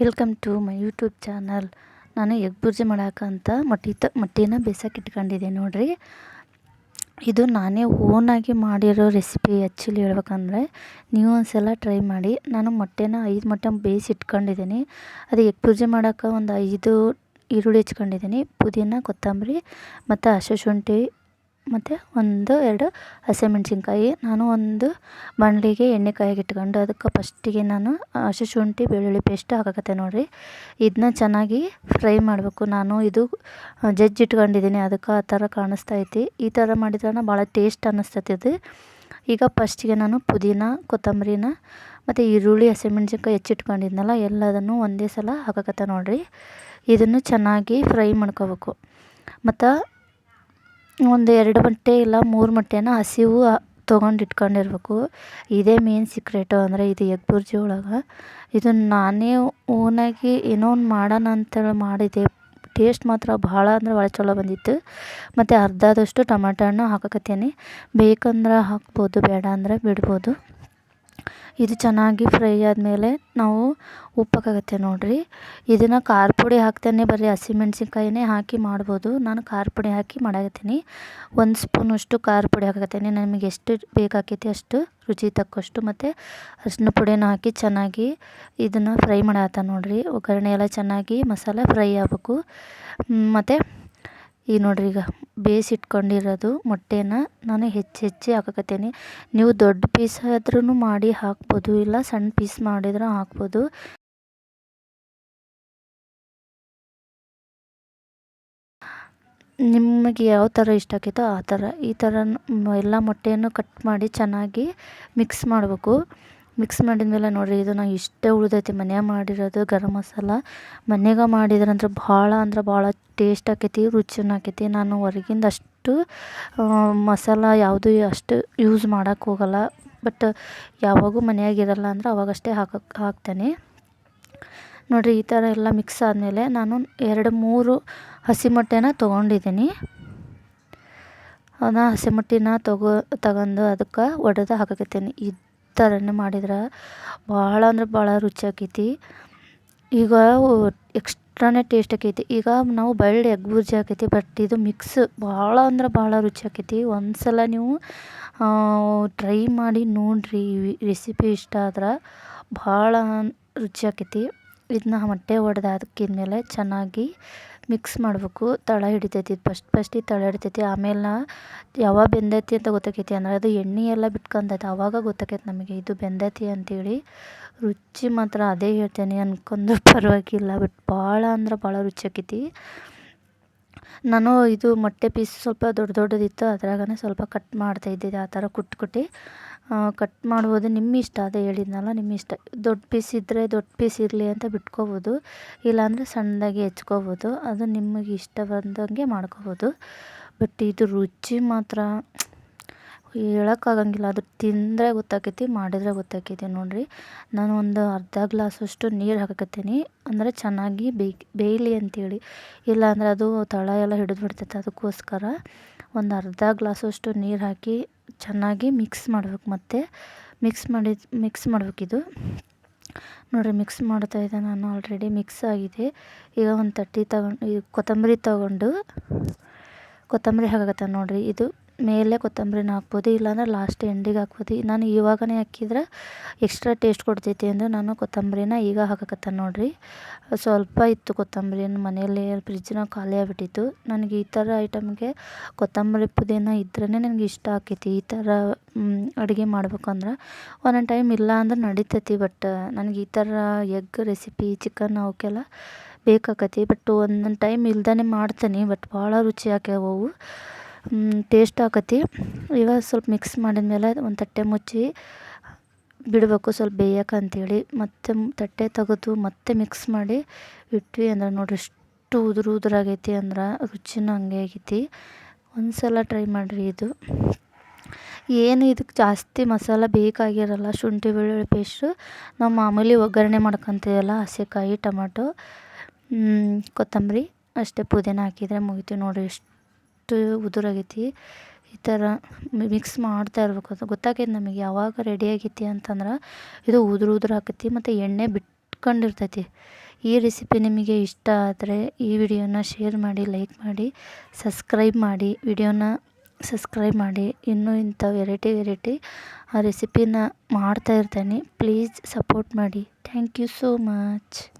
Welcome to my YouTube channel. ನಾನು egg bhurji ಮಾಡೋಕ್ಕಂತ ಮೊಟ್ಟೆನ ಬೇಯಿಸೋಕೆ ಇಟ್ಕೊಂಡಿದ್ದೆ ನೋಡಿರಿ. ಇದು ನಾನೇ ಓನಾಗಿ ಮಾಡಿರೋ ರೆಸಿಪಿ. ಆ್ಯಕ್ಚುಲಿ ಹೇಳ್ಬೇಕಂದ್ರೆ ನೀವು ಒಂದ್ಸಲ ಟ್ರೈ ಮಾಡಿ. ನಾನು ಮೊಟ್ಟೆನ 5 ಮೊಟ್ಟೆ ಬೇಯಿಸಿ ಇಟ್ಕೊಂಡಿದ್ದೀನಿ. ಅದು ಎಗ್ ಬುರ್ಜಿ ಮಾಡೋಕ್ಕೆ ಒಂದು 5 ಈರುಳ್ಳಿ ಹೆಚ್ಕೊಂಡಿದ್ದೀನಿ, ಪುದೀನ, ಕೊತ್ತಂಬರಿ ಮತ್ತು ಹಸಿ ಶುಂಠಿ ಮತ್ತು 1-2 ಹಸಿಮೆಣ್ಸಿನ್ಕಾಯಿ. ನಾನು ಒಂದು ಬಾಣಲಿಗೆ ಎಣ್ಣೆ ಕಾಯಿಗೆ ಇಟ್ಕೊಂಡು ಅದಕ್ಕೆ ಫಸ್ಟಿಗೆ ನಾನು ಹಸಿ ಶುಂಠಿ ಬೆಳ್ಳುಳ್ಳಿ ಪೇಸ್ಟ್ ಹಾಕಕತ್ತೆ ನೋಡಿರಿ. ಇದನ್ನ ಚೆನ್ನಾಗಿ ಫ್ರೈ ಮಾಡಬೇಕು. ನಾನು ಇದು ಇಟ್ಕೊಂಡಿದ್ದೀನಿ, ಅದಕ್ಕೆ ಆ ಥರ ಕಾಣಿಸ್ತೈತಿ. ಈ ಥರ ಮಾಡಿದ್ರೆ ಭಾಳ ಟೇಸ್ಟ್ ಅನ್ನಿಸ್ತೈತಿ ಇದು. ಈಗ ಫಸ್ಟಿಗೆ ನಾನು ಪುದೀನ, ಕೊತ್ತಂಬರಿನ ಮತ್ತು ಈರುಳ್ಳಿ, ಹಸಿಮೆಣ್ಸಿನ್ಕಾಯಿ ಹೆಚ್ಚಿಟ್ಕೊಂಡಿದ್ನಲ್ಲ ಎಲ್ಲದನ್ನು ಒಂದೇ ಸಲ ಹಾಕಕತ್ತೆ ನೋಡಿರಿ. ಇದನ್ನು ಚೆನ್ನಾಗಿ ಫ್ರೈ ಮಾಡ್ಕೋಬೇಕು. ಮತ್ತು 1-2 ಮೊಟ್ಟೆ ಇಲ್ಲ 3 ಮೊಟ್ಟೆನ ಹಸಿವು ತೊಗೊಂಡು ಇಟ್ಕೊಂಡಿರ್ಬೇಕು. ಇದೇ ಮೇನ್ ಸೀಕ್ರೆಟು. ಅಂದರೆ ಇದು ಎಗ್ ಬುರ್ಜಿ ಒಳಗೆ ಇದು ನಾನೇ ಓನಾಗಿ ಏನೋ ಒಂದು ಮಾಡೋಣ ಅಂತೇಳಿ ಮಾಡಿದೆ. ಟೇಸ್ಟ್ ಮಾತ್ರ ಭಾಳ ಅಂದ್ರೆ ಭಾಳ ಚಲೋ ಬಂದಿತ್ತು. ಮತ್ತು ಅರ್ಧದಷ್ಟು ಟೊಮೆಟೊ ಹಣ್ಣು ಹಾಕಕತ್ತೀನಿ. ಬೇಕಂದ್ರೆ ಹಾಕ್ಬೋದು, ಬೇಡ ಅಂದರೆ ಬಿಡ್ಬೋದು. ಇದು ಚೆನ್ನಾಗಿ ಫ್ರೈ ಆದಮೇಲೆ ನಾವು ಉಪ್ಪು ಹಾಕಕತ್ತೆ ನೋಡಿರಿ. ಇದನ್ನು ಖಾರ ಪುಡಿ ಹಾಕ್ತೇನೆ, ಬರೀ ಹಸಿಮೆಣ್ಸಿನ್ಕಾಯಿನೇ ಹಾಕಿ ಮಾಡ್ಬೋದು. ನಾನು ಖಾರ ಪುಡಿ ಹಾಕಿ ಮಾಡಕತ್ತೀನಿ. 1 ಸ್ಪೂನಷ್ಟು ಖಾರ ಪುಡಿ ಹಾಕಕತ್ತೀನಿ. ನಮಗೆ ಎಷ್ಟು ಬೇಕಾಕೈತಿ ಅಷ್ಟು ರುಚಿ ತಕ್ಕಷ್ಟು. ಮತ್ತು ಅರಿಶಿನ ಪುಡಿನ ಹಾಕಿ ಚೆನ್ನಾಗಿ ಇದನ್ನು ಫ್ರೈ ಮಾಡತ್ತ ನೋಡಿರಿ. ಒಗ್ಗರಣೆ ಎಲ್ಲ ಚೆನ್ನಾಗಿ ಮಸಾಲೆ ಫ್ರೈ ಆಗಬೇಕು. ಮತ್ತು ಈಗ ನೋಡಿರಿ, ಈಗ ಬೇಯಿಸಿಟ್ಕೊಂಡಿರೋದು ಮೊಟ್ಟೆನ ನಾನು ಹೆಚ್ಚಿ ಹಾಕಕತ್ತೀನಿ. ನೀವು ದೊಡ್ಡ ಪೀಸ್ ಆದ್ರೂ ಮಾಡಿ ಹಾಕ್ಬೋದು, ಇಲ್ಲ ಸಣ್ಣ ಪೀಸ್ ಮಾಡಿದ್ರೆ ಹಾಕ್ಬೋದು. ನಿಮಗೆ ಯಾವ ಥರ ಇಷ್ಟ ಆಕೈತೋ ಆ ಥರ. ಈ ಥರ ಎಲ್ಲ ಮೊಟ್ಟೆಯನ್ನು ಕಟ್ ಮಾಡಿ ಚೆನ್ನಾಗಿ ಮಿಕ್ಸ್ ಮಾಡಬೇಕು. ಮಿಕ್ಸ್ ಮಾಡಿದ್ಮೇಲೆ ನೋಡಿರಿ, ಇದು ನಾನು ಇಷ್ಟೇ ಉಳಿದೈತಿ ಮನ್ಯಾಗ ಮಾಡಿರೋದು ಗರಂ ಮಸಾಲ. ಮನೆಯಾಗ ಮಾಡಿದ್ರಂದ್ರೆ ಭಾಳ ಟೇಸ್ಟ್ ಆಕೈತಿ, ರುಚಿನೂ ಆಕೈತಿ. ನಾನು ಹೊರಗಿಂದ ಅಷ್ಟು ಮಸಾಲ ಯಾವುದು ಅಷ್ಟು ಯೂಸ್ ಮಾಡೋಕ್ಕೆ ಹೋಗಲ್ಲ. ಬಟ್ ಯಾವಾಗೂ ಮನೆಯಾಗಿರಲ್ಲ ಅಂದ್ರೆ ಅವಾಗಷ್ಟೇ ಹಾಕ್ತೇನೆ ನೋಡಿರಿ. ಈ ಥರ ಎಲ್ಲ ಮಿಕ್ಸ್ ಆದಮೇಲೆ ನಾನು 2-3 ಹಸಿ ಮೊಟ್ಟೆನ ತೊಗೊಂಡಿದ್ದೀನಿ. ಅದನ್ನ ಹಸಿ ಮೊಟ್ಟೆನ ತಗೊಂಡು ಅದಕ್ಕೆ ಒಡೆದು ಹಾಕಕತ್ತೀನಿ. ಈ ಥರನೇ ಮಾಡಿದ್ರೆ ಭಾಳ ಅಂದ್ರೆ ಭಾಳ ರುಚಿ ಆಕೈತಿ. ಈಗ ಎಕ್ಸ್ಟ್ರಾನೇ ಟೇಸ್ಟ್ ಆಕೈತಿ. ಈಗ ನಾವು ಬಳ್ಳಿ ಎಗ್ ಬುರ್ಜಿ ಆಕೈತಿ, ಬಟ್ ಇದು ಮಿಕ್ಸ್ ಭಾಳ ಅಂದ್ರೆ ಭಾಳ ರುಚಿ ಆಕೈತಿ. ಒಂದು ಸಲ ನೀವು ಟ್ರೈ ಮಾಡಿ ನೋಡಿರಿ. ರೆಸಿಪಿ ಇಷ್ಟ ಆದ್ರೆ ಭಾಳ ರುಚಿ ಆಕೈತಿ. ಇದನ್ನ ಮೊಟ್ಟೆ ಒಡೆದಾಕಿದ್ಮೇಲೆ ಚೆನ್ನಾಗಿ ಮಿಕ್ಸ್ ಮಾಡಬೇಕು. ತಳ ಹಿಡಿತೈತಿ ಫಸ್ಟಿಗೆ ತಳ ಹಿಡಿತೈತಿ. ಆಮೇಲೆ ಯಾವಾಗ ಬೆಂದೈತಿ ಅಂತ ಗೊತ್ತಾಕೈತಿ ಅಂದ್ರೆ ಅದು ಎಣ್ಣೆ ಎಲ್ಲ ಬಿಟ್ಕೊಂತೈತಿ, ಆವಾಗ ಗೊತ್ತಾಕೈತಿ ನಮಗೆ ಇದು ಬೆಂದೈತಿ ಅಂತೇಳಿ. ರುಚಿ ಮಾತ್ರ ಅದೇ ಹೇಳ್ತೇನೆ ಅನ್ಕೊಂಡು ಪರವಾಗಿಲ್ಲ, ಬಟ್ ಭಾಳ ಅಂದ್ರೆ ಭಾಳ ರುಚಿ ಆಕೈತಿ. ನಾನು ಇದು ಮೊಟ್ಟೆ ಪೀಸ್ ಸ್ವಲ್ಪ ದೊಡ್ಡದಿತ್ತು, ಅದ್ರಾಗನೇ ಸ್ವಲ್ಪ ಕಟ್ ಮಾಡ್ತಾಯಿದ್ದೆ. ಆ ಥರ ಕುಟ್ಟಿ ಕಟ್ ಮಾಡ್ಬೋದು, ನಿಮ್ಮ ಇಷ್ಟ. ಅದೇ ಹೇಳಿದ್ನಲ್ಲ, ನಿಮ್ಮ ಇಷ್ಟ. ದೊಡ್ಡ ಪೀಸ್ ಇದ್ದರೆ ದೊಡ್ಡ ಪೀಸ್ ಇರಲಿ ಅಂತ ಬಿಟ್ಕೋಬೋದು, ಇಲ್ಲಾಂದರೆ ಸಣ್ಣದಾಗಿ ಹೆಚ್ಕೋಬೋದು. ಅದು ನಿಮಗೆ ಇಷ್ಟ ಬಂದಂಗೆ ಮಾಡ್ಕೋಬೋದು. ಬಟ್ ಇದು ರುಚಿ ಮಾತ್ರ ಹೇಳೋಕ್ಕಾಗಂಗಿಲ್ಲ. ಅದು ತಿಂದರೆ ಗೊತ್ತಾಕೈತಿ, ಮಾಡಿದರೆ ಗೊತ್ತಾಕೈತಿ ನೋಡಿರಿ. ನಾನು ಒಂದು ಅರ್ಧ ಗ್ಲಾಸಷ್ಟು ನೀರು ಹಾಕಕತ್ತೀನಿ, ಅಂದರೆ ಚೆನ್ನಾಗಿ ಬೇಯಲಿ ಅಂತೇಳಿ. ಇಲ್ಲಾಂದರೆ ಅದು ತಳ ಎಲ್ಲ ಹಿಡಿದ್ಬಿಡ್ತೈತೆ. ಅದಕ್ಕೋಸ್ಕರ ಒಂದು ಅರ್ಧ ಗ್ಲಾಸಷ್ಟು ನೀರು ಹಾಕಿ ಚೆನ್ನಾಗಿ ಮಿಕ್ಸ್ ಮಾಡಬೇಕು. ಮತ್ತು ಮಿಕ್ಸ್ ಮಾಡಬೇಕಿದು ನೋಡಿರಿ. ಮಿಕ್ಸ್ ಮಾಡ್ತಾಯಿದ್ದೆ ನಾನು. ಆಲ್ರೆಡಿ ಮಿಕ್ಸ್ ಆಗಿದೆ. ಈಗ ಒಂದು ತಟ್ಟೆ ತಗೊಂಡು ಕೊತ್ತಂಬರಿ ಹಾಕಕತ್ತೆ ನೋಡಿರಿ. ಇದು ಮೇಲೆ ಕೊತ್ತಂಬರಿನ ಹಾಕ್ಬೋದು, ಇಲ್ಲಾಂದ್ರೆ ಲಾಸ್ಟ್ ಎಂಡಿಗೆ ಹಾಕ್ಬೋದು. ನಾನು ಇವಾಗನೇ ಹಾಕಿದ್ರೆ ಎಕ್ಸ್ಟ್ರಾ ಟೇಸ್ಟ್ ಕೊಡ್ತೈತಿ ಎಂದು ನಾನು ಕೊತ್ತಂಬರಿನ ಈಗ ಹಾಕಕತ್ತೆ ನೋಡಿರಿ. ಸ್ವಲ್ಪ ಇತ್ತು ಕೊತ್ತಂಬರಿಯನ್ನು ಮನೆಯಲ್ಲೇ, ಫ್ರಿಜ್ನಾಗ ಖಾಲಿ ಆಗಿಬಿಟ್ಟಿತ್ತು. ನನಗೆ ಈ ಥರ ಐಟಮ್ಗೆ ಕೊತ್ತಂಬರಿ ಪುದೀನ ಇದ್ರೇ ನನಗೆ ಇಷ್ಟ ಆಕೈತಿ. ಈ ಥರ ಅಡುಗೆ ಮಾಡ್ಬೇಕಂದ್ರೆ ಒಂದೊಂದು ಟೈಮ್ ಇಲ್ಲ ಅಂದ್ರೆ ನಡಿತೈತಿ. ಬಟ್ ನನಗೆ ಈ ಥರ ಎಗ್ ರೆಸಿಪಿ, ಚಿಕನ್ ಅವಕ್ಕೆಲ್ಲ ಬೇಕಾಕತಿ. ಬಟ್ ಒಂದೊಂದು ಟೈಮ್ ಇಲ್ದೇ ಮಾಡ್ತೀನಿ, ಬಟ್ ಭಾಳ ರುಚಿ ಆಕ್ಯಾವವು, ಟೇಸ್ಟ್ ಆಕತಿ. ಈಗ ಸ್ವಲ್ಪ ಮಿಕ್ಸ್ ಮಾಡಿದ್ಮೇಲೆ ಒಂದು ತಟ್ಟೆ ಮುಚ್ಚಿ ಬಿಡಬೇಕು ಸ್ವಲ್ಪ ಬೇಯಕ್ಕೆ ಅಂತೇಳಿ. ಮತ್ತು ತಟ್ಟೆ ತೆಗೆದು ಮತ್ತೆ ಮಿಕ್ಸ್ ಮಾಡಿ ಇಟ್ವಿ ಅಂದ್ರೆ ನೋಡಿರಿ, ಎಷ್ಟು ಉದುರಾಗೈತಿ ಅಂದ್ರೆ ರುಚಿನೂ ಹಂಗೆ ಆಗೈತಿ. ಒಂದು ಸಲ ಟ್ರೈ ಮಾಡಿರಿ. ಇದು ಏನು ಇದಕ್ಕೆ ಜಾಸ್ತಿ ಮಸಾಲ ಬೇಕಾಗಿರಲ್ಲ. ಶುಂಠಿ ಬೆಳ್ಳುಳ್ಳಿ ಪೇಸ್ಟು ನಾವು ಮಾಮೂಲಿ ಒಗ್ಗರಣೆ ಮಾಡ್ಕೊತೀವಲ್ಲ, ಹಸಿಕಾಯಿ, ಟೊಮೆಟೊ, ಕೊತ್ತಂಬರಿ ಅಷ್ಟೇ. ಪುದೀನ ಹಾಕಿದರೆ ಮುಗಿತು ನೋಡಿರಿ. ಎಷ್ಟು ಉದುರಾಗೈತಿ. ಈ ಥರ ಮಿಕ್ಸ್ ಮಾಡ್ತಾ ಇರ್ಬೇಕು. ಅದು ಗೊತ್ತಾಕೈತಿ ನಮಗೆ ಯಾವಾಗ ರೆಡಿ ಆಗೈತಿ ಅಂತಂದ್ರೆ ಇದು ಉದುರು ಆಕೈತಿ ಮತ್ತು ಎಣ್ಣೆ ಬಿಟ್ಕೊಂಡಿರ್ತೈತಿ. ಈ ರೆಸಿಪಿ ನಿಮಗೆ ಇಷ್ಟ ಆದರೆ ಈ ವಿಡಿಯೋನ ಶೇರ್ ಮಾಡಿ, ಲೈಕ್ ಮಾಡಿ, ಸಬ್ಸ್ಕ್ರೈಬ್ ಮಾಡಿ, ಸಬ್ಸ್ಕ್ರೈಬ್ ಮಾಡಿ. ಇನ್ನೂ ಇಂಥ ವೆರೈಟಿ ರೆಸಿಪಿನ ಮಾಡ್ತಾಯಿರ್ತೀನಿ. ಪ್ಲೀಸ್ ಸಪೋರ್ಟ್ ಮಾಡಿ. Thank you so much.